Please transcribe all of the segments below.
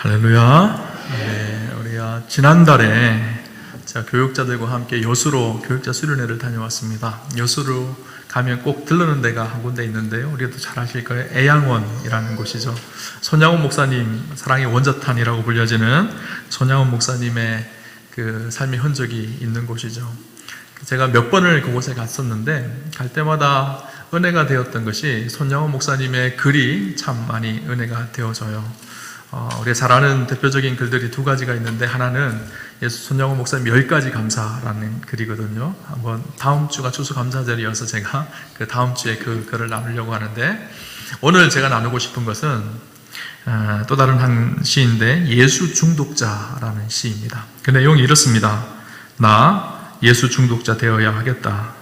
할렐루야. 네, 우리가 지난달에 제가 교육자들과 함께 여수로 교육자 수련회를 다녀왔습니다. 여수로 가면 꼭 들르는 데가 한 군데 있는데요. 우리도 잘 아실 거예요. 애양원이라는 곳이죠. 손양원 목사님, 사랑의 원자탄이라고 불려지는 손양원 목사님의 그 삶의 흔적이 있는 곳이죠. 제가 몇 번을 그곳에 갔었는데 갈 때마다 은혜가 되었던 것이 손양원 목사님의 글이 참 많이 은혜가 되어져요. 우리가 잘 아는 대표적인 글들이 두 가지가 있는데, 하나는 손양원 목사님 10가지 감사라는 글이거든요. 한번 다음 주가 추수감사절이어서 제가 그 다음 주에 그 글을 나누려고 하는데, 오늘 제가 나누고 싶은 것은 또 다른 한 시인데 예수 중독자라는 시입니다. 그 내용이 이렇습니다. 나 예수 중독자 되어야 하겠다.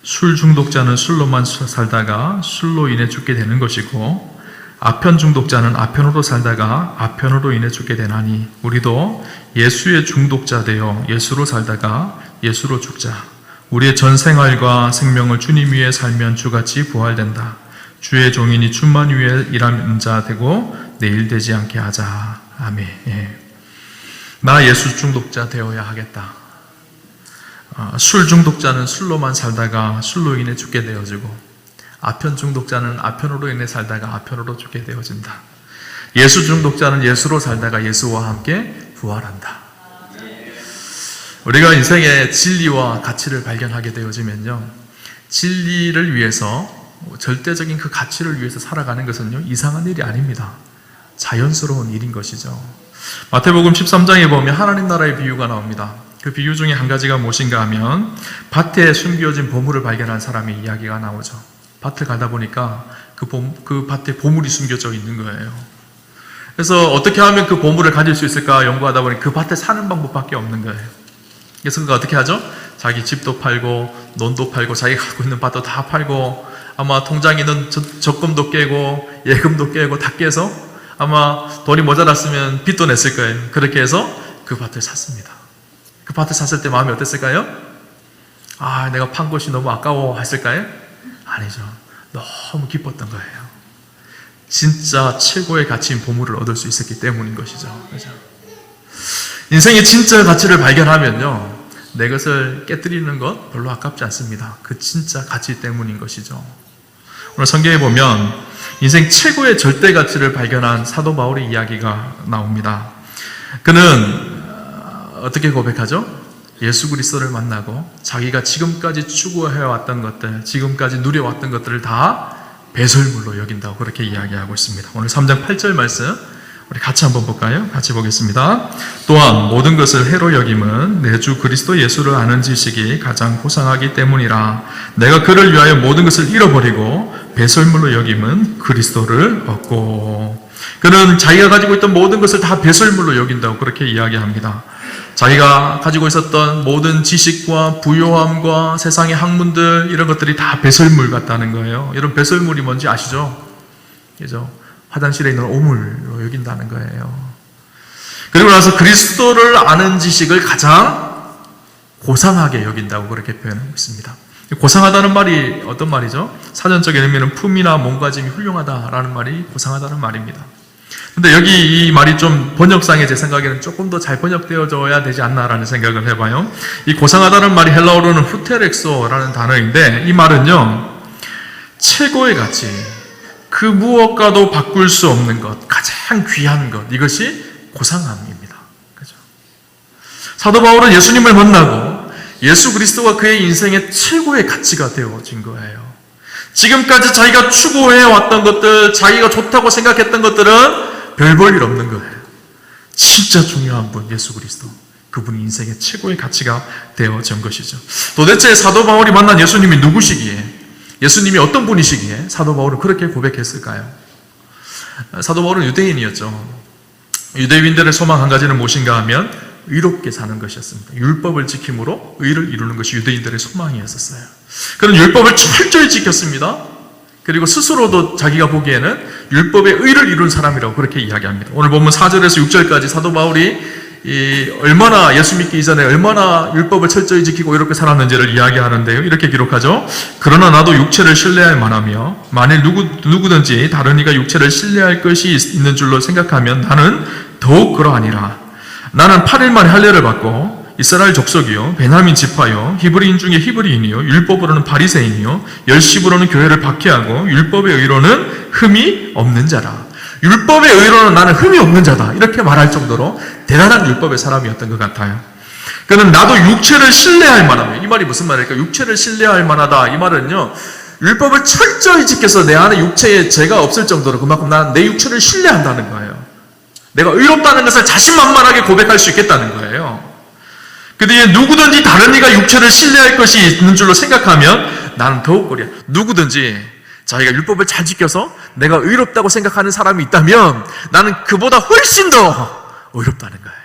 술 중독자는 술로만 살다가 술로 인해 죽게 되는 것이고, 아편 중독자는 아편으로 살다가 아편으로 인해 죽게 되나니 우리도 예수의 중독자 되어 예수로 살다가 예수로 죽자. 우리의 전 생활과 생명을 주님 위에 살면 주같이 부활된다. 주의 종인이 주만 위에 일하는 자 되고 내일 되지 않게 하자. 아멘. 예. 나 예수 중독자 되어야 하겠다. 술 중독자는 술로만 살다가 술로 인해 죽게 되어지고, 아편 중독자는 아편으로 인해 살다가 아편으로 죽게 되어진다. 예수 중독자는 예수로 살다가 예수와 함께 부활한다. 우리가 인생의 진리와 가치를 발견하게 되어지면요, 진리를 위해서, 절대적인 그 가치를 위해서 살아가는 것은요, 이상한 일이 아닙니다. 자연스러운 일인 것이죠. 마태복음 13장에 보면 하나님 나라의 비유가 나옵니다. 그 비유 중에 한 가지가 무엇인가 하면, 밭에 숨겨진 보물을 발견한 사람의 이야기가 나오죠. 밭을 가다 보니까 그 밭에 보물이 숨겨져 있는 거예요. 그래서 어떻게 하면 그 보물을 가질 수 있을까 연구하다 보니 그 밭에 사는 방법밖에 없는 거예요. 그래서 그가 어떻게 하죠? 자기 집도 팔고 논도 팔고 자기가 갖고 있는 밭도 다 팔고, 아마 통장에 있는 적금도 깨고 예금도 깨고 다 깨서 아마 돈이 모자랐으면 빚도 냈을 거예요. 그렇게 해서 그 밭을 샀습니다. 그 밭을 샀을 때 마음이 어땠을까요? 내가 판 것이 너무 아까워 했을까요? 아니죠. 너무 기뻤던 거예요. 진짜 최고의 가치인 보물을 얻을 수 있었기 때문인 것이죠. 그렇죠? 인생의 진짜 가치를 발견하면요, 내 것을 깨뜨리는 것 별로 아깝지 않습니다. 그 진짜 가치 때문인 것이죠. 오늘 성경에 보면 인생 최고의 절대 가치를 발견한 사도 바울의 이야기가 나옵니다. 그는 어떻게 고백하죠? 예수 그리스도를 만나고 자기가 지금까지 추구해왔던 것들, 지금까지 누려왔던 것들을 다 배설물로 여긴다고 그렇게 이야기하고 있습니다. 오늘 3장 8절 말씀 우리 같이 한번 볼까요? 같이 보겠습니다. 또한 모든 것을 해로 여김은 내 주 그리스도 예수를 아는 지식이 가장 고상하기 때문이라. 내가 그를 위하여 모든 것을 잃어버리고 배설물로 여김은 그리스도를 얻고. 그는 자기가 가지고 있던 모든 것을 다 배설물로 여긴다고 그렇게 이야기합니다. 자기가 가지고 있었던 모든 지식과 부요함과 세상의 학문들, 이런 것들이 다 배설물 같다는 거예요. 이런 배설물이 뭔지 아시죠? 그죠? 화장실에 있는 오물로 여긴다는 거예요. 그리고 나서 그리스도를 아는 지식을 가장 고상하게 여긴다고 그렇게 표현하고 있습니다. 고상하다는 말이 어떤 말이죠? 사전적 의미는 품이나 몸가짐이 훌륭하다라는 말이 고상하다는 말입니다. 근데 여기 이 말이 좀 번역상에 제 생각에는 조금 더 잘 번역되어져야 되지 않나라는 생각을 해봐요. 이 고상하다는 말이 헬라어로는 후테렉소라는 단어인데, 이 말은요, 최고의 가치, 그 무엇과도 바꿀 수 없는 것, 가장 귀한 것, 이것이 고상함입니다. 그죠? 사도 바울은 예수님을 만나고 예수 그리스도가 그의 인생의 최고의 가치가 되어진 거예요. 지금까지 자기가 추구해왔던 것들, 자기가 좋다고 생각했던 것들은 별 볼 일 없는 거예요. 진짜 중요한 분, 예수 그리스도. 그분이 인생의 최고의 가치가 되어진 것이죠. 도대체 사도 바울이 만난 예수님이 누구시기에, 예수님이 어떤 분이시기에 사도 바울은 그렇게 고백했을까요? 사도 바울은 유대인이었죠. 유대인들의 소망 한 가지는 무엇인가 하면 의롭게 사는 것이었습니다. 율법을 지킴으로 의를 이루는 것이 유대인들의 소망이었어요. 그런 율법을 철저히 지켰습니다. 그리고 스스로도 자기가 보기에는 율법의 의를 이룬 사람이라고 그렇게 이야기합니다. 오늘 보면 4절에서 6절까지 사도 바울이 얼마나 예수 믿기 이전에 얼마나 율법을 철저히 지키고 이렇게 살았는지를 이야기하는데요. 이렇게 기록하죠. 그러나 나도 육체를 신뢰할 만하며 만일 누구든지 다른 이가 육체를 신뢰할 것이 있는 줄로 생각하면 나는 더욱 그러하니라. 나는 8일 만에 할례를 받고 이스라엘 족속이요 베냐민 지파요 히브리인 중에 히브리인이요 율법으로는 바리새인이요 열심으로는 교회를 박해하고 율법의 의로는 흠이 없는 자라. 율법의 의로는 나는 흠이 없는 자다, 이렇게 말할 정도로 대단한 율법의 사람이었던 것 같아요. 그는 나도 육체를 신뢰할 만하며, 이 말이 무슨 말일까? 육체를 신뢰할 만하다, 이 말은요, 율법을 철저히 지켜서 내 안에 육체에 죄가 없을 정도로 그만큼 나는 내 육체를 신뢰한다는 거예요. 내가 의롭다는 것을 자신만만하게 고백할 수 있겠다는 거예요. 근데 누구든지 다른 이가 육체를 신뢰할 것이 있는 줄로 생각하면 나는 더욱 그래. 누구든지 자기가 율법을 잘 지켜서 내가 의롭다고 생각하는 사람이 있다면 나는 그보다 훨씬 더 의롭다는 거예요.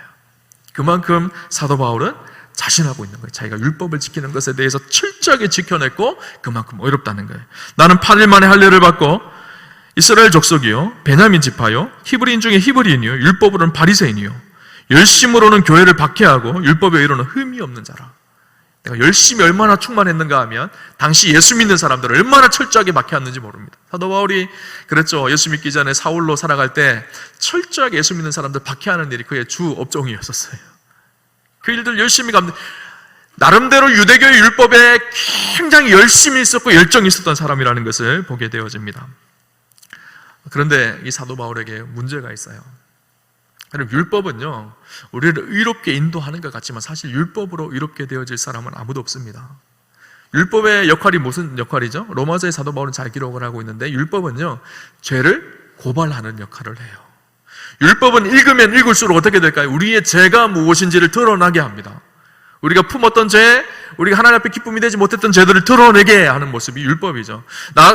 그만큼 사도 바울은 자신하고 있는 거예요. 자기가 율법을 지키는 것에 대해서 철저하게 지켜냈고 그만큼 의롭다는 거예요. 나는 8일 만에 할례를 받고 이스라엘 족속이요 베냐민 지파요 히브리인 중에 히브리인이요 율법으로는 바리새인이요 열심으로는 교회를 박해하고 율법의 의로는 흠이 없는 자라. 내가 열심히 얼마나 충만했는가 하면 당시 예수 믿는 사람들을 얼마나 철저하게 박해했는지 모릅니다. 사도 바울이 그랬죠. 예수 믿기 전에 사울로 살아갈 때 철저하게 예수 믿는 사람들 박해하는 일이 그의 주 업종이었었어요. 그 일들 열심히 갑니다. 나름대로 유대교의 율법에 굉장히 열심히 있었고 열정이 있었던 사람이라는 것을 보게 되어집니다. 그런데 이 사도 바울에게 문제가 있어요. 여러분, 율법은요 우리를 의롭게 인도하는 것 같지만 사실 율법으로 의롭게 되어질 사람은 아무도 없습니다. 율법의 역할이 무슨 역할이죠? 로마서의 사도 바울은 잘 기록을 하고 있는데 율법은요 죄를 고발하는 역할을 해요. 율법은 읽으면 읽을수록 어떻게 될까요? 우리의 죄가 무엇인지를 드러나게 합니다. 우리가 품었던 죄, 우리가 하나님 앞에 기쁨이 되지 못했던 죄들을 드러내게 하는 모습이 율법이죠.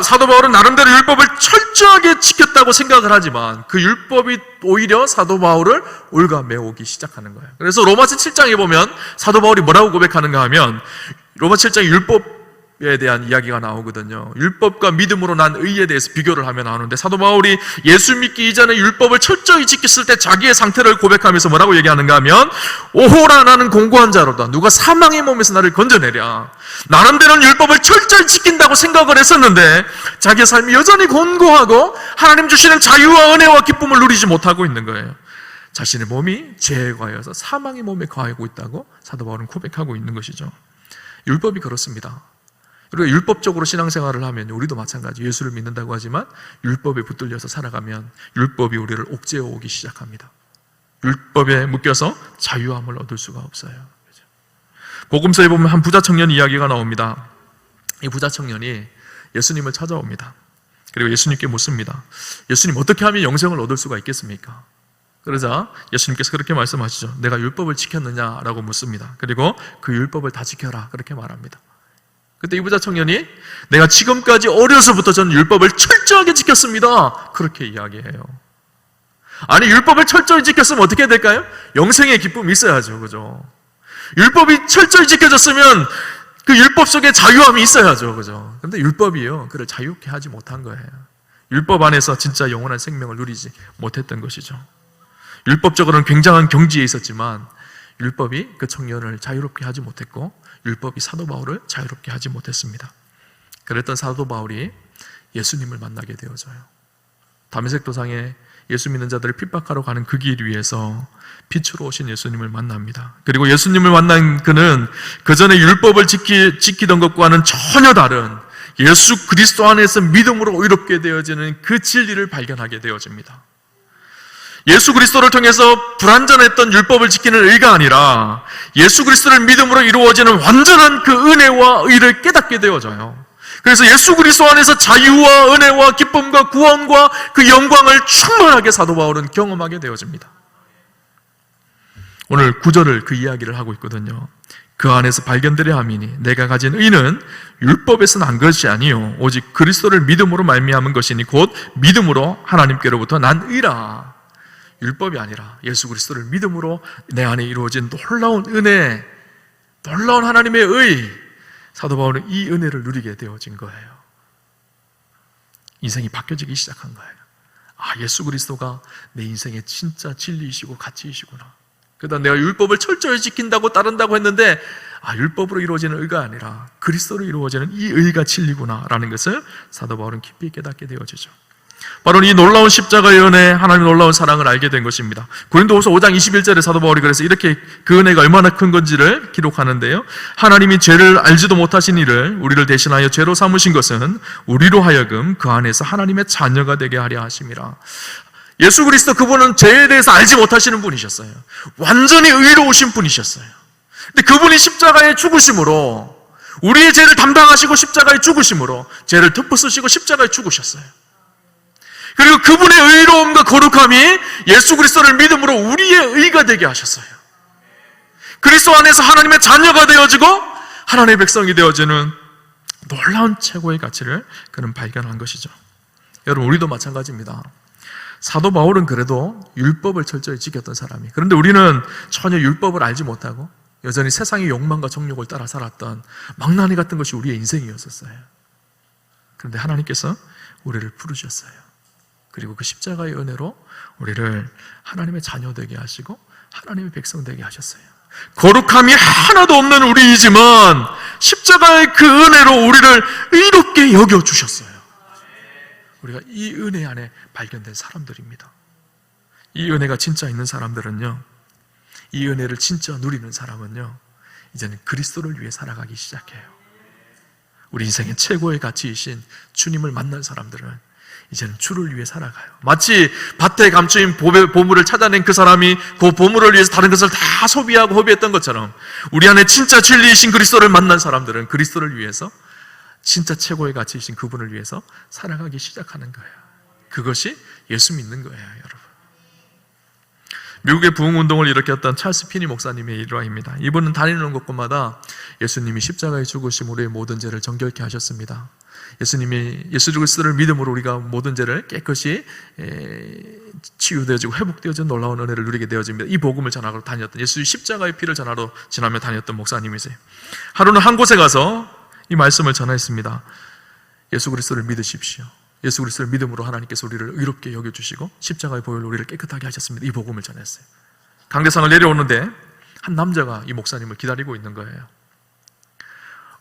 사도 바울은 나름대로 율법을 철저하게 지켰다고 생각을 하지만 그 율법이 오히려 사도 바울을 올가매우기 시작하는 거예요. 그래서 로마서 7장에 보면 사도 바울이 뭐라고 고백하는가 하면 로마 7장에 율법에 대한 이야기가 나오거든요. 율법과 믿음으로 난 의에 대해서 비교를 하며 나오는데 사도 바울이 예수 믿기 이전에 율법을 철저히 지켰을 때 자기의 상태를 고백하면서 뭐라고 얘기하는가 하면 오호라 나는 공고한 자로다. 누가 사망의 몸에서 나를 건져내랴. 나름대로는 율법을 철저히 지킨다고 생각을 했었는데 자기의 삶이 여전히 곤고하고 하나님 주시는 자유와 은혜와 기쁨을 누리지 못하고 있는 거예요. 자신의 몸이 죄에 과하여서 사망의 몸에 과하고 있다고 사도 바울은 고백하고 있는 것이죠. 율법이 그렇습니다. 우리가 율법적으로 신앙생활을 하면 우리도 마찬가지 예수를 믿는다고 하지만 율법에 붙들려서 살아가면 율법이 우리를 옥죄어 오기 시작합니다. 율법에 묶여서 자유함을 얻을 수가 없어요. 복음서에 보면 한 부자 청년 이야기가 나옵니다. 이 부자 청년이 예수님을 찾아옵니다. 그리고 예수님께 묻습니다. 예수님, 어떻게 하면 영생을 얻을 수가 있겠습니까? 그러자 예수님께서 그렇게 말씀하시죠. 내가 율법을 지켰느냐라고 묻습니다. 그리고 그 율법을 다 지켜라, 그렇게 말합니다. 그때 이 부자 청년이 내가 지금까지 어려서부터 저는 율법을 철저하게 지켰습니다, 그렇게 이야기해요. 아니, 율법을 철저히 지켰으면 어떻게 될까요? 영생의 기쁨이 있어야죠, 그죠? 율법이 철저히 지켜졌으면 그 율법 속에 자유함이 있어야죠, 그죠? 그런데 율법이요, 그를 자유케 하지 못한 거예요. 율법 안에서 진짜 영원한 생명을 누리지 못했던 것이죠. 율법적으로는 굉장한 경지에 있었지만 율법이 그 청년을 자유롭게 하지 못했고 율법이 사도 바울을 자유롭게 하지 못했습니다. 그랬던 사도 바울이 예수님을 만나게 되어져요. 다메섹 도상에 예수 믿는 자들을 핍박하러 가는 그 길 위에서 빛으로 오신 예수님을 만납니다. 그리고 예수님을 만난 그는 그 전에 율법을 지키던 것과는 전혀 다른 예수 그리스도 안에서 믿음으로 의롭게 되어지는 그 진리를 발견하게 되어집니다. 예수 그리스도를 통해서 불완전했던 율법을 지키는 의가 아니라 예수 그리스도를 믿음으로 이루어지는 완전한 그 은혜와 의를 깨닫게 되어져요. 그래서 예수 그리스도 안에서 자유와 은혜와 기쁨과 구원과 그 영광을 충만하게 사도 바울은 경험하게 되어집니다. 오늘 9절을 그 이야기를 하고 있거든요. 그 안에서 발견되려 함이니 내가 가진 의는 율법에서 난 것이 아니요 오직 그리스도를 믿음으로 말미암은 것이니 곧 믿음으로 하나님께로부터 난 의라. 율법이 아니라 예수 그리스도를 믿음으로 내 안에 이루어진 놀라운 은혜, 놀라운 하나님의 의, 사도 바울은 이 은혜를 누리게 되어진 거예요. 인생이 바뀌어지기 시작한 거예요. 아, 예수 그리스도가 내 인생의 진짜 진리이시고 가치이시구나. 그러다 내가 율법을 철저히 지킨다고 따른다고 했는데 아, 율법으로 이루어지는 의가 아니라 그리스도로 이루어지는 이 의가 진리구나 라는 것을 사도 바울은 깊이 깨닫게 되어지죠. 바로 이 놀라운 십자가의 은혜, 하나님의 놀라운 사랑을 알게 된 것입니다. 고린도후서 5장 21절에 사도 바울이 그래서 이렇게 그 은혜가 얼마나 큰 건지를 기록하는데요. 하나님이 죄를 알지도 못하신 이를 우리를 대신하여 죄로 삼으신 것은 우리로 하여금 그 안에서 하나님의 자녀가 되게 하려 하심이라. 예수 그리스도 그분은 죄에 대해서 알지 못하시는 분이셨어요. 완전히 의로우신 분이셨어요. 근데 그분이 십자가에 죽으심으로, 우리의 죄를 담당하시고 십자가에 죽으심으로 죄를 덮어쓰시고 십자가에 죽으셨어요. 그리고 그분의 의로움과 거룩함이 예수 그리스도를 믿음으로 우리의 의가 되게 하셨어요. 그리스도 안에서 하나님의 자녀가 되어지고 하나님의 백성이 되어지는 놀라운 최고의 가치를 그는 발견한 것이죠. 여러분, 우리도 마찬가지입니다. 사도 바울은 그래도 율법을 철저히 지켰던 사람이, 그런데 우리는 전혀 율법을 알지 못하고 여전히 세상의 욕망과 정욕을 따라 살았던 망나니 같은 것이 우리의 인생이었었어요. 그런데 하나님께서 우리를 부르셨어요. 그리고 그 십자가의 은혜로 우리를 하나님의 자녀 되게 하시고 하나님의 백성 되게 하셨어요. 거룩함이 하나도 없는 우리이지만 십자가의 그 은혜로 우리를 의롭게 여겨주셨어요. 우리가 이 은혜 안에 발견된 사람들입니다. 이 은혜가 진짜 있는 사람들은요, 이 은혜를 진짜 누리는 사람은요, 이제는 그리스도를 위해 살아가기 시작해요. 우리 인생의 최고의 가치이신 주님을 만난 사람들은 이제는 주를 위해 살아가요. 마치 밭에 감추인 보물을 찾아낸 그 사람이 그 보물을 위해서 다른 것을 다 소비하고 허비했던 것처럼 우리 안에 진짜 진리이신 그리스도를 만난 사람들은 그리스도를 위해서, 진짜 최고의 가치이신 그분을 위해서 살아가기 시작하는 거예요. 그것이 예수 믿는 거예요, 여러분. 미국의 부흥운동을 일으켰던 찰스 피니 목사님의 일화입니다. 이분은 다니는 곳곳마다 예수님이 십자가에 죽으심 우리의 모든 죄를 정결케 하셨습니다. 예수님이, 예수 그리스도를 믿음으로 우리가 모든 죄를 깨끗이 치유되어지고 회복되어지는 놀라운 은혜를 누리게 되어집니다. 이 복음을 전하러 다녔던, 예수의 십자가의 피를 전하러 지나며 다녔던 목사님이세요. 하루는 한 곳에 가서 이 말씀을 전했습니다. 예수 그리스도를 믿으십시오. 예수 그리스도를 믿음으로 하나님께서 우리를 의롭게 여겨주시고 십자가의 보혈로 우리를 깨끗하게 하셨습니다. 이 복음을 전했어요. 강대상을 내려오는데 한 남자가 이 목사님을 기다리고 있는 거예요.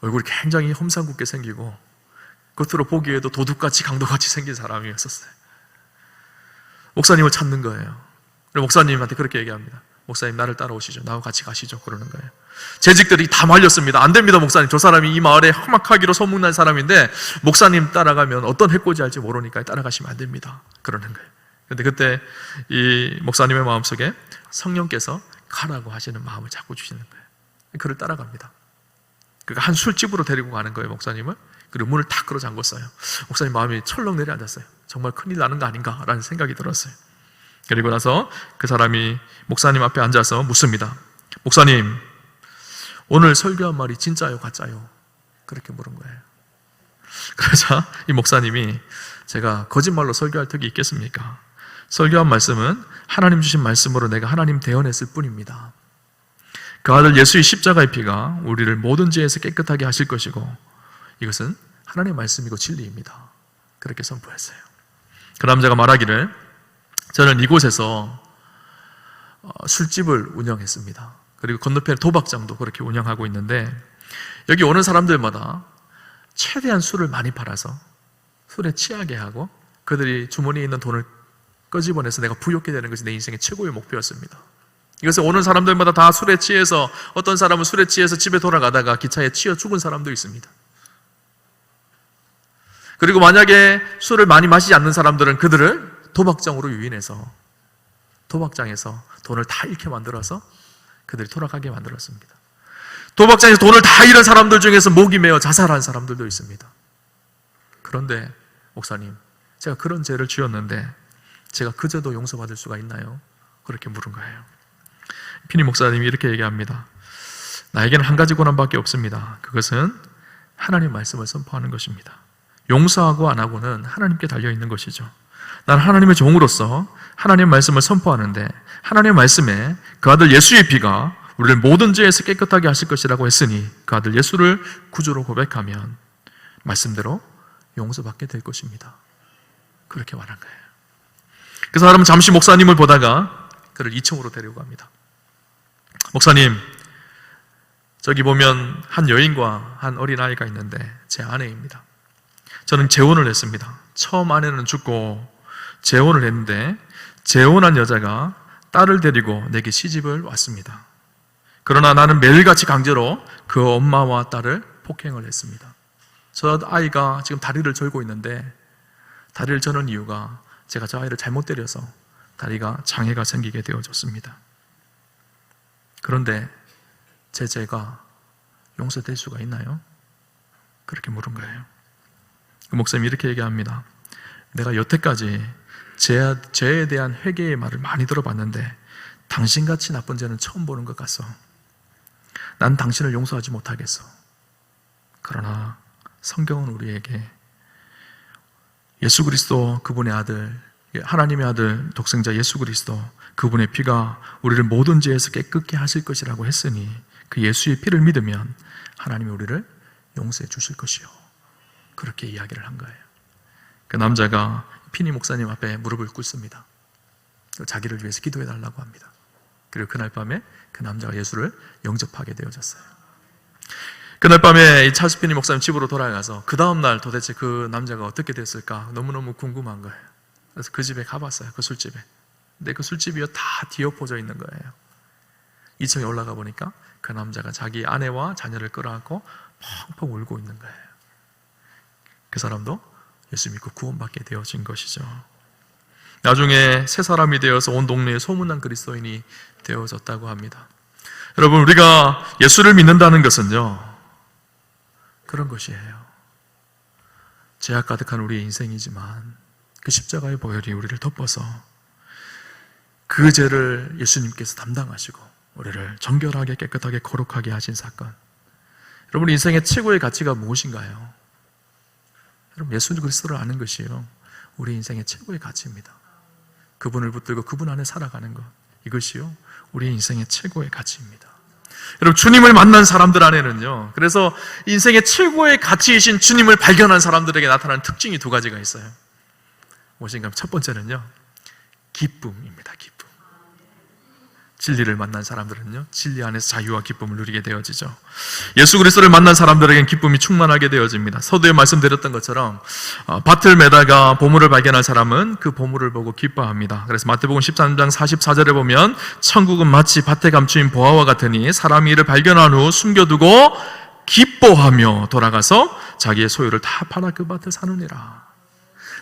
얼굴이 굉장히 험상궂게 생기고 겉으로 보기에도 도둑같이 강도같이 생긴 사람이었었어요. 목사님을 찾는 거예요. 목사님한테 그렇게 얘기합니다. 목사님, 나를 따라오시죠. 나하고 같이 가시죠. 그러는 거예요. 재직들이 다 말렸습니다. 안 됩니다, 목사님. 저 사람이 이 마을에 험악하기로 소문난 사람인데 목사님 따라가면 어떤 해코지 할지 모르니까 따라가시면 안 됩니다. 그러는 거예요. 그런데 그때 이 목사님의 마음속에 성령께서 가라고 하시는 마음을 자꾸 주시는 거예요. 그를 따라갑니다. 그러니까 한 술집으로 데리고 가는 거예요, 목사님을. 그리고 문을 탁 끌어 잠궜어요. 목사님 마음이 철렁 내려앉았어요. 정말 큰일 나는 거 아닌가라는 생각이 들었어요. 그리고 나서 그 사람이 목사님 앞에 앉아서 묻습니다. 목사님, 오늘 설교한 말이 진짜요, 가짜요? 그렇게 물은 거예요. 그러자 이 목사님이, 제가 거짓말로 설교할 턱이 있겠습니까? 설교한 말씀은 하나님 주신 말씀으로 내가 하나님 대언했을 뿐입니다. 그 아들 예수의 십자가의 피가 우리를 모든 죄에서 깨끗하게 하실 것이고 이것은 하나님의 말씀이고 진리입니다. 그렇게 선포했어요. 그 남자가 말하기를, 저는 이곳에서 술집을 운영했습니다. 그리고 건너편에 도박장도 그렇게 운영하고 있는데 여기 오는 사람들마다 최대한 술을 많이 팔아서 술에 취하게 하고 그들이 주머니에 있는 돈을 꺼집어내서 내가 부욕게 되는 것이 내 인생의 최고의 목표였습니다. 이것은 오는 사람들마다 다 술에 취해서, 어떤 사람은 술에 취해서 집에 돌아가다가 기차에 치여 죽은 사람도 있습니다. 그리고 만약에 술을 많이 마시지 않는 사람들은 그들을 도박장으로 유인해서 도박장에서 돈을 다 잃게 만들어서 그들이 돌아가게 만들었습니다. 도박장에서 돈을 다 잃은 사람들 중에서 목이 메어 자살한 사람들도 있습니다. 그런데 목사님, 제가 그런 죄를 지었는데 제가 그 죄도 용서받을 수가 있나요? 그렇게 물은 거예요. 피니 목사님이 이렇게 얘기합니다. 나에게는 한 가지 고난밖에 없습니다. 그것은 하나님 말씀을 선포하는 것입니다. 용서하고 안 하고는 하나님께 달려있는 것이죠. 난 하나님의 종으로서 하나님의 말씀을 선포하는데 하나님의 말씀에 그 아들 예수의 피가 우리를 모든 죄에서 깨끗하게 하실 것이라고 했으니 그 아들 예수를 구주로 고백하면 말씀대로 용서받게 될 것입니다. 그렇게 말한 거예요. 그 사람은 잠시 목사님을 보다가 그를 2층으로 데리고 갑니다. 목사님, 저기 보면 한 여인과 한 어린아이가 있는데 제 아내입니다. 저는 재혼을 했습니다. 처음 아내는 죽고 재혼을 했는데 재혼한 여자가 딸을 데리고 내게 시집을 왔습니다. 그러나 나는 매일같이 강제로 그 엄마와 딸을 폭행을 했습니다. 저 아이가 지금 다리를 절고 있는데 다리를 저는 이유가 제가 저 아이를 잘못 때려서 다리가 장애가 생기게 되어졌습니다. 그런데 제 죄가 용서될 수가 있나요? 그렇게 물은 거예요. 그 목사님이 이렇게 얘기합니다. 내가 여태까지 죄에 대한 회개의 말을 많이 들어봤는데 당신같이 나쁜 죄는 처음 보는 것 같소. 난 당신을 용서하지 못하겠어. 그러나 성경은 우리에게 예수 그리스도 그분의 아들, 하나님의 아들 독생자 예수 그리스도 그분의 피가 우리를 모든 죄에서 깨끗게 하실 것이라고 했으니 그 예수의 피를 믿으면 하나님이 우리를 용서해 주실 것이요. 그렇게 이야기를 한 거예요. 그 남자가 피니 목사님 앞에 무릎을 꿇습니다. 자기를 위해서 기도해 달라고 합니다. 그리고 그날 밤에 그 남자가 예수를 영접하게 되어졌어요. 그날 밤에 이 찰스 피니 목사님 집으로 돌아가서 그 다음날 도대체 그 남자가 어떻게 됐을까 너무너무 궁금한 거예요. 그래서 그 집에 가봤어요. 그 술집에. 근데 그 술집이 다 뒤엎어져 있는 거예요. 2층에 올라가 보니까 그 남자가 자기 아내와 자녀를 끌어안고 펑펑 울고 있는 거예요. 그 사람도 예수 믿고 구원받게 되어진 것이죠. 나중에 새 사람이 되어서 온 동네에 소문난 그리스도인이 되어졌다고 합니다. 여러분, 우리가 예수를 믿는다는 것은요, 그런 것이에요. 죄악 가득한 우리의 인생이지만 그 십자가의 보혈이 우리를 덮어서 그 죄를 예수님께서 담당하시고 우리를 정결하게 깨끗하게 거룩하게 하신 사건. 여러분, 인생의 최고의 가치가 무엇인가요? 여러분, 예수 그리스도를 아는 것이요, 우리 인생의 최고의 가치입니다. 그분을 붙들고 그분 안에 살아가는 것, 이것이요 우리 인생의 최고의 가치입니다. 여러분, 주님을 만난 사람들 안에는요, 그래서 인생의 최고의 가치이신 주님을 발견한 사람들에게 나타나는 특징이 두 가지가 있어요. 무엇인가 하면 첫 번째는요, 기쁨입니다. 기쁨. 진리를 만난 사람들은요, 진리 안에서 자유와 기쁨을 누리게 되어지죠. 예수 그리스도를 만난 사람들에겐 기쁨이 충만하게 되어집니다. 서두에 말씀드렸던 것처럼 밭을 매다가 보물을 발견한 사람은 그 보물을 보고 기뻐합니다. 그래서 마태복음 13장 44절에 보면 천국은 마치 밭에 감추인 보화와 같으니 사람이 이를 발견한 후 숨겨두고 기뻐하며 돌아가서 자기의 소유를 다 팔아 그 밭을 사느니라.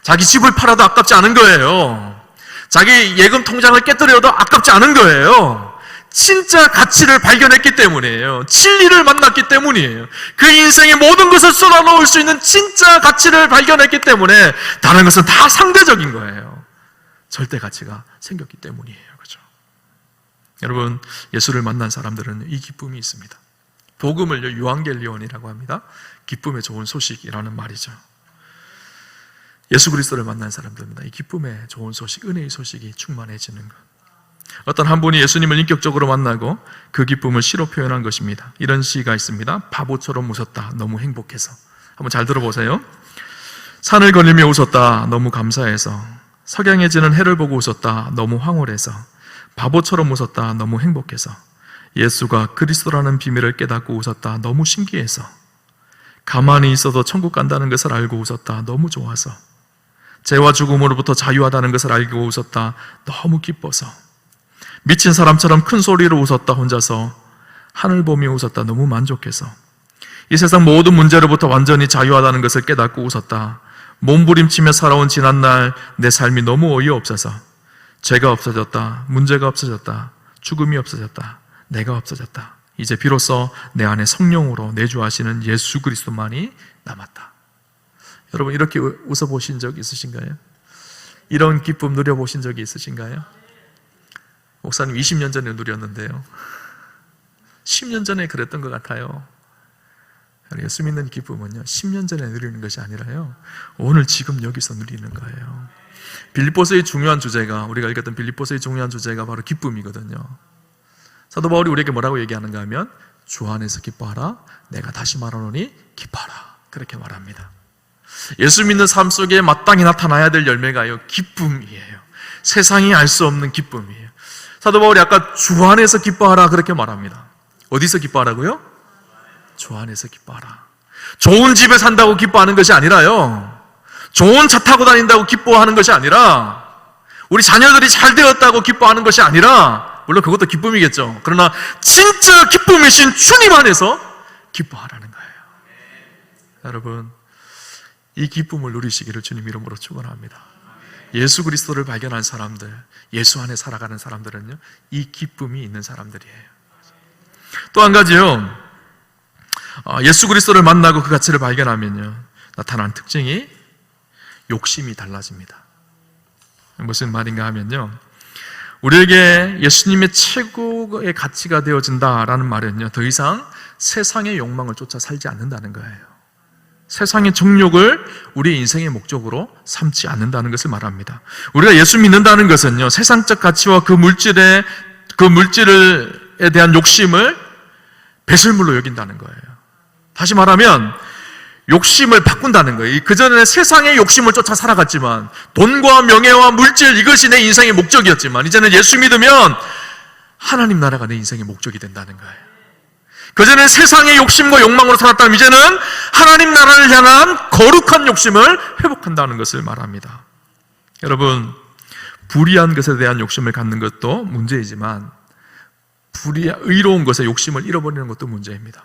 자기 집을 팔아도 아깝지 않은 거예요. 자기 예금 통장을 깨뜨려도 아깝지 않은 거예요. 진짜 가치를 발견했기 때문이에요. 진리를 만났기 때문이에요. 그 인생의 모든 것을 쏟아놓을 수 있는 진짜 가치를 발견했기 때문에 다른 것은 다 상대적인 거예요. 절대 가치가 생겼기 때문이에요. 그렇죠? 여러분, 예수를 만난 사람들은 이 기쁨이 있습니다. 복음을 유앙겔리온이라고 합니다. 기쁨의 좋은 소식이라는 말이죠. 예수 그리스도를 만난 사람들입니다. 이 기쁨의 좋은 소식, 은혜의 소식이 충만해지는 것. 어떤 한 분이 예수님을 인격적으로 만나고 그 기쁨을 시로 표현한 것입니다. 이런 시가 있습니다. 바보처럼 웃었다, 너무 행복해서. 한번 잘 들어보세요. 산을 걸리며 웃었다, 너무 감사해서. 석양해지는 해를 보고 웃었다, 너무 황홀해서. 바보처럼 웃었다, 너무 행복해서. 예수가 그리스도라는 비밀을 깨닫고 웃었다, 너무 신기해서. 가만히 있어도 천국 간다는 것을 알고 웃었다, 너무 좋아서. 죄와 죽음으로부터 자유하다는 것을 알고 웃었다, 너무 기뻐서. 미친 사람처럼 큰 소리로 웃었다, 혼자서. 하늘 보며 웃었다, 너무 만족해서. 이 세상 모든 문제로부터 완전히 자유하다는 것을 깨닫고 웃었다. 몸부림치며 살아온 지난날 내 삶이 너무 어이없어서. 죄가 없어졌다, 문제가 없어졌다, 죽음이 없어졌다, 내가 없어졌다. 이제 비로소 내 안에 성령으로 내주하시는 예수 그리스도만이 남았다. 여러분, 이렇게 웃어보신 적 있으신가요? 이런 기쁨 누려보신 적이 있으신가요? 목사님 20년 전에 누렸는데요, 10년 전에 그랬던 것 같아요. 예수 믿는 기쁨은요, 10년 전에 누리는 것이 아니라요, 오늘 지금 여기서 누리는 거예요. 빌립보서의 중요한 주제가, 우리가 읽었던 빌립보서의 중요한 주제가 바로 기쁨이거든요. 사도 바울이 우리에게 뭐라고 얘기하는가 하면, 주 안에서 기뻐하라, 내가 다시 말하노니 기뻐하라, 그렇게 말합니다. 예수 믿는 삶 속에 마땅히 나타나야 될 열매가요, 기쁨이에요. 세상이 알 수 없는 기쁨이에요. 사도 바울이 아까 주 안에서 기뻐하라 그렇게 말합니다. 어디서 기뻐하라고요? 주 안에서 기뻐하라. 좋은 집에 산다고 기뻐하는 것이 아니라요, 좋은 차 타고 다닌다고 기뻐하는 것이 아니라, 우리 자녀들이 잘 되었다고 기뻐하는 것이 아니라, 물론 그것도 기쁨이겠죠. 그러나 진짜 기쁨이신 주님 안에서 기뻐하라는 거예요. 여러분, 이 기쁨을 누리시기를 주님 이름으로 축원합니다. 예수 그리스도를 발견한 사람들, 예수 안에 살아가는 사람들은요, 이 기쁨이 있는 사람들이에요. 또 한 가지요, 예수 그리스도를 만나고 그 가치를 발견하면요, 나타나는 특징이 욕심이 달라집니다. 무슨 말인가 하면요, 우리에게 예수님의 최고의 가치가 되어진다라는 말은요, 더 이상 세상의 욕망을 쫓아 살지 않는다는 거예요. 세상의 정욕을 우리 인생의 목적으로 삼지 않는다는 것을 말합니다. 우리가 예수 믿는다는 것은요, 세상적 가치와 그 물질에 대한 욕심을 배설물로 여긴다는 거예요. 다시 말하면 욕심을 바꾼다는 거예요. 그전에는 세상의 욕심을 쫓아 살아갔지만, 돈과 명예와 물질, 이것이 내 인생의 목적이었지만, 이제는 예수 믿으면 하나님 나라가 내 인생의 목적이 된다는 거예요. 그전에는 세상의 욕심과 욕망으로 살았다면 이제는 하나님 나라를 향한 거룩한 욕심을 회복한다는 것을 말합니다. 여러분, 불의한 것에 대한 욕심을 갖는 것도 문제이지만 의로운 것에 욕심을 잃어버리는 것도 문제입니다.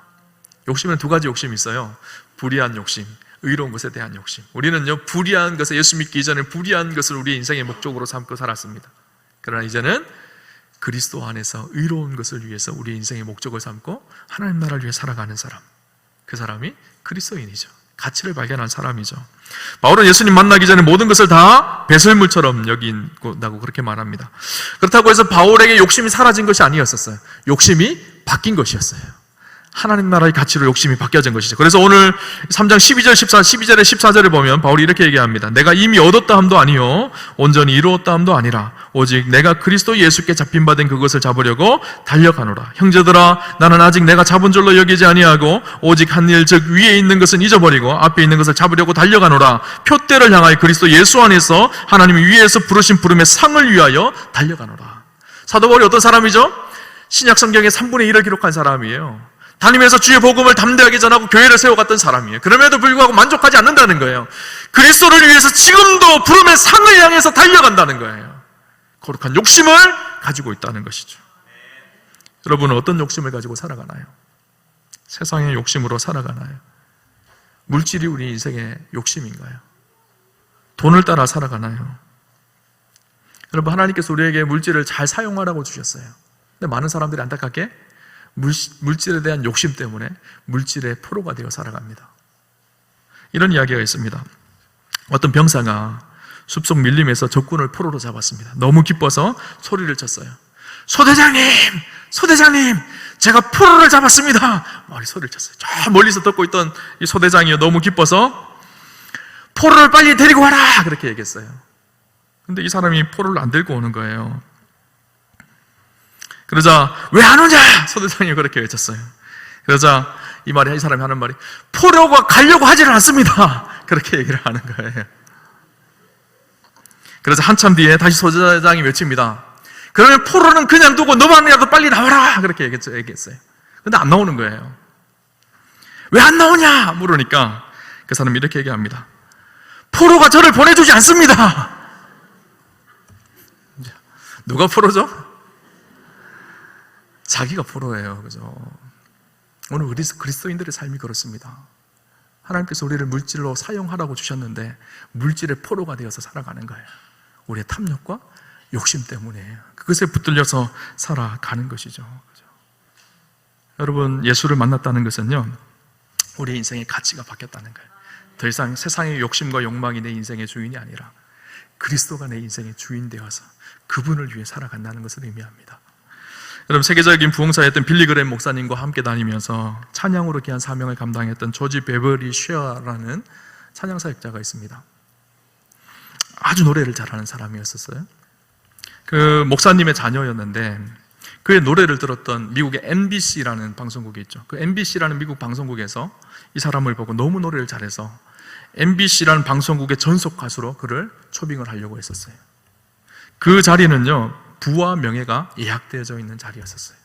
욕심은 두 가지 욕심이 있어요. 불의한 욕심, 의로운 것에 대한 욕심. 우리는요, 불의한 것에, 예수 믿기 이전에 불의한 것을 우리 인생의 목적으로 삼고 살았습니다. 그러나 이제는 그리스도 안에서 의로운 것을 위해서 우리 인생의 목적을 삼고 하나님 나라를 위해 살아가는 사람, 그 사람이 그리스도인이죠. 가치를 발견한 사람이죠. 바울은 예수님 만나기 전에 모든 것을 다 배설물처럼 여긴다고 그렇게 말합니다. 그렇다고 해서 바울에게 욕심이 사라진 것이 아니었었어요. 욕심이 바뀐 것이었어요. 하나님 나라의 가치로 욕심이 바뀌어진 것이죠. 그래서 오늘 3장 12절에 14절을 보면 바울이 이렇게 얘기합니다. 내가 이미 얻었다 함도 아니요 온전히 이루었다 함도 아니라 오직 내가 그리스도 예수께 잡힌 바 된 그것을 잡으려고 달려가노라. 형제들아, 나는 아직 내가 잡은 줄로 여기지 아니하고 오직 한 일, 즉 위에 있는 것은 잊어버리고 앞에 있는 것을 잡으려고 달려가노라. 표대를 향하여 그리스도 예수 안에서 하나님이 위에서 부르신 부름의 상을 위하여 달려가노라. 사도 바울이 어떤 사람이죠? 신약 성경의 3분의 1을 기록한 사람이에요. 다니면서 주의 복음을 담대하게 전하고 교회를 세워갔던 사람이에요. 그럼에도 불구하고 만족하지 않는다는 거예요. 그리스도를 위해서 지금도 부름의 상을 향해서 달려간다는 거예요. 거룩한 욕심을 가지고 있다는 것이죠. 여러분은 어떤 욕심을 가지고 살아가나요? 세상의 욕심으로 살아가나요? 물질이 우리 인생의 욕심인가요? 돈을 따라 살아가나요? 여러분, 하나님께서 우리에게 물질을 잘 사용하라고 주셨어요. 근데 많은 사람들이 안타깝게 물질에 대한 욕심 때문에 물질의 포로가 되어 살아갑니다. 이런 이야기가 있습니다. 어떤 병사가 숲속 밀림에서 적군을 포로로 잡았습니다. 너무 기뻐서 소리를 쳤어요. 소대장님! 소대장님! 제가 포로를 잡았습니다! 소리를 쳤어요. 저 멀리서 듣고 있던 이 소대장이 너무 기뻐서 포로를 빨리 데리고 와라! 그렇게 얘기했어요. 근데 이 사람이 포로를 안 들고 오는 거예요. 그러자 왜 안 오냐? 소대장이 그렇게 외쳤어요. 그러자 이 사람이 하는 말이 포로가 가려고 하지는 않습니다. 그렇게 얘기를 하는 거예요. 그래서 한참 뒤에 다시 소대장이 외칩니다. 그러면 포로는 그냥 두고 너만이라도 빨리 나와라. 그렇게 얘기했어요. 근데 안 나오는 거예요. 왜 안 나오냐? 물으니까 그 사람이 이렇게 얘기합니다. 포로가 저를 보내주지 않습니다. 누가 포로죠? 자기가 포로예요. 그죠? 오늘 그리스도인들의 삶이 그렇습니다. 하나님께서 우리를 물질로 사용하라고 주셨는데 물질의 포로가 되어서 살아가는 거예요. 우리의 탐욕과 욕심 때문에 그것에 붙들려서 살아가는 것이죠. 그죠? 여러분, 예수를 만났다는 것은요, 우리 인생의 가치가 바뀌었다는 거예요. 더 이상 세상의 욕심과 욕망이 내 인생의 주인이 아니라 그리스도가 내 인생의 주인 되어서 그분을 위해 살아간다는 것을 의미합니다. 여러분, 세계적인 부흥사였던 빌리그램 목사님과 함께 다니면서 찬양으로 귀한 사명을 감당했던 조지 베버리 쉐어라는 찬양사역자가 있습니다. 아주 노래를 잘하는 사람이었었어요. 그 목사님의 자녀였는데 그의 노래를 들었던 미국의 MBC라는 방송국이 있죠. 그 MBC라는 미국 방송국에서 이 사람을 보고 너무 노래를 잘해서 MBC라는 방송국의 전속 가수로 그를 초빙을 하려고 했었어요. 그 자리는요, 부와 명예가 예약되어져 있는 자리였었어요.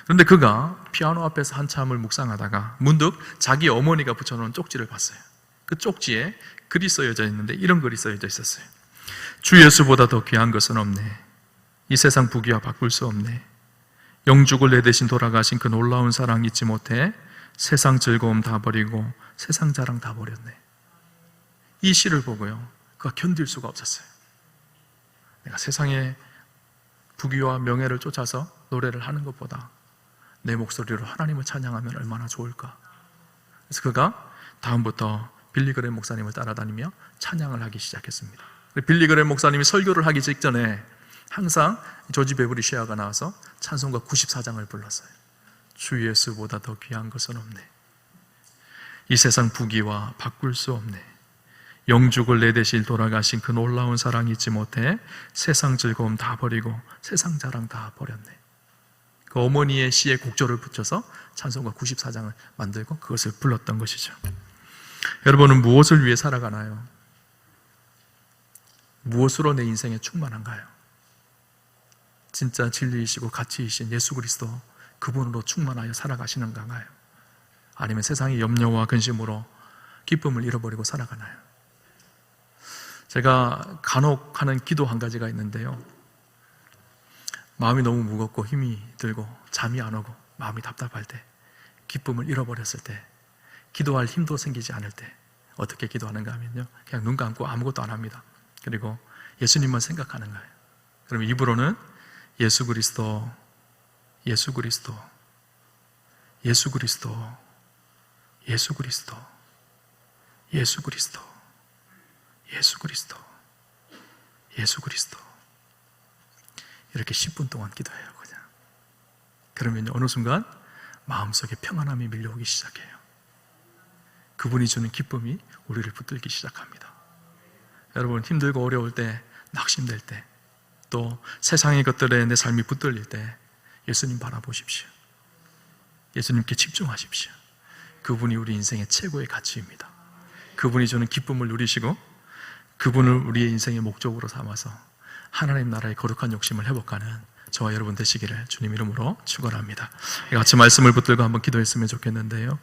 그런데 그가 피아노 앞에서 한참을 묵상하다가 문득 자기 어머니가 붙여놓은 쪽지를 봤어요. 그 쪽지에 글이 써여져 있는데 이런 글이 써여져 있었어요. 주 예수보다 더 귀한 것은 없네. 이 세상 부귀와 바꿀 수 없네. 영죽을 내 대신 돌아가신 그 놀라운 사랑 잊지 못해 세상 즐거움 다 버리고 세상 자랑 다 버렸네. 이 시를 보고요, 그가 견딜 수가 없었어요. 내가 세상의 부귀와 명예를 쫓아서 노래를 하는 것보다 내 목소리로 하나님을 찬양하면 얼마나 좋을까. 그래서 그가 다음부터 빌리그램 목사님을 따라다니며 찬양을 하기 시작했습니다. 빌리그램 목사님이 설교를 하기 직전에 항상 조지 베브리 쉐아가 나와서 찬송가 94장을 불렀어요. 주 예수보다 더 귀한 것은 없네. 이 세상 부귀와 바꿀 수 없네. 영죽을 내 대신 돌아가신 그 놀라운 사랑 잊지 못해 세상 즐거움 다 버리고 세상 자랑 다 버렸네. 그 어머니의 시에 곡조를 붙여서 찬송가 94장을 만들고 그것을 불렀던 것이죠. 여러분은 무엇을 위해 살아가나요? 무엇으로 내 인생에 충만한가요? 진짜 진리이시고 가치이신 예수 그리스도 그분으로 충만하여 살아가시는가요? 아니면 세상의 염려와 근심으로 기쁨을 잃어버리고 살아가나요? 제가 간혹 하는 기도 한 가지가 있는데요, 마음이 너무 무겁고 힘이 들고 잠이 안 오고 마음이 답답할 때, 기쁨을 잃어버렸을 때, 기도할 힘도 생기지 않을 때 어떻게 기도하는가 하면요, 그냥 눈 감고 아무것도 안 합니다. 그리고 예수님만 생각하는 거예요. 그러면 입으로는 예수 그리스도, 예수 그리스도, 예수 그리스도, 예수 그리스도, 예수 그리스도, 예수 그리스도, 예수 그리스도, 이렇게 10분 동안 기도해요. 그냥. 그러면 어느 순간 마음속에 평안함이 밀려오기 시작해요. 그분이 주는 기쁨이 우리를 붙들기 시작합니다. 여러분, 힘들고 어려울 때, 낙심될 때, 또 세상의 것들에 내 삶이 붙들릴 때 예수님 바라보십시오. 예수님께 집중하십시오. 그분이 우리 인생의 최고의 가치입니다. 그분이 주는 기쁨을 누리시고 그분을 우리의 인생의 목적으로 삼아서 하나님 나라의 거룩한 욕심을 회복하는 저와 여러분 되시기를 주님 이름으로 축원합니다. 같이 말씀을 붙들고 한번 기도했으면 좋겠는데요.